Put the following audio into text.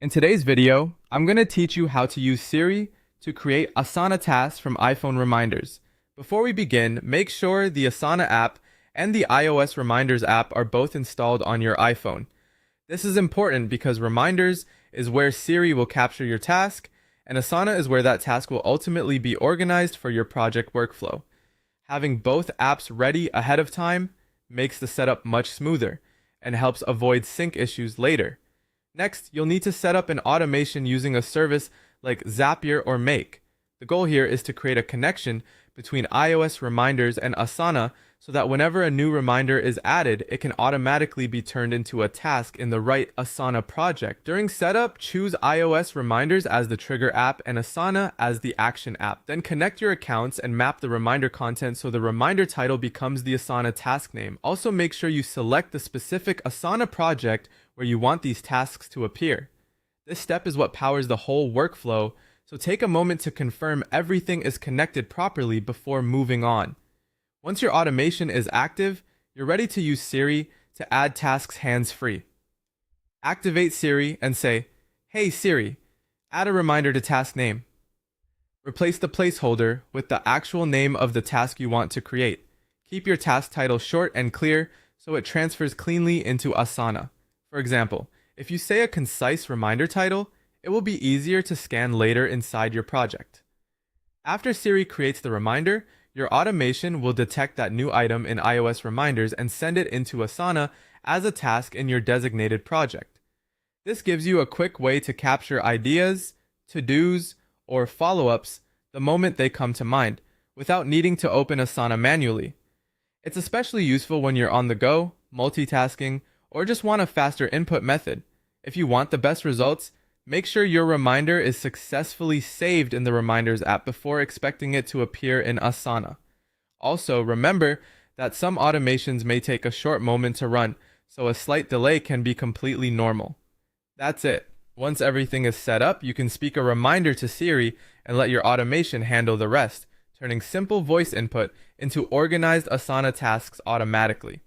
In today's video, I'm going to teach you how to use Siri to create Asana tasks from iPhone reminders. Before we begin, make sure the Asana app and the iOS Reminders app are both installed on your iPhone. This is important because Reminders is where Siri will capture your task, and Asana is where that task will ultimately be organized for your project workflow. Having both apps ready ahead of time makes the setup much smoother and helps avoid sync issues later. Next, you'll need to set up an automation using a service like Zapier or Make. The goal here is to create a connection between iOS reminders and Asana so that whenever a new reminder is added, it can automatically be turned into a task in the right Asana project. During setup, choose iOS reminders as the trigger app and Asana as the action app. Then connect your accounts and map the reminder content so the reminder title becomes the Asana task name. Also make sure you select the specific Asana project where you want these tasks to appear. This step is what powers the whole workflow, so take a moment to confirm everything is connected properly before moving on. Once your automation is active, you're ready to use Siri to add tasks hands-free. Activate Siri and say, "Hey Siri, add a reminder to task name." Replace the placeholder with the actual name of the task you want to create. Keep your task title short and clear so it transfers cleanly into Asana. For example, if you say a concise reminder title, it will be easier to scan later inside your project. After Siri creates the reminder, your automation will detect that new item in iOS reminders and send it into Asana as a task in your designated project. This gives you a quick way to capture ideas, to-dos, or follow-ups the moment they come to mind, without needing to open Asana manually. It's especially useful when you're on the go, multitasking, or just want a faster input method. If you want the best results, make sure your reminder is successfully saved in the Reminders app before expecting it to appear in Asana. Also, remember that some automations may take a short moment to run, so a slight delay can be completely normal. That's it. Once everything is set up, you can speak a reminder to Siri and let your automation handle the rest, turning simple voice input into organized Asana tasks automatically.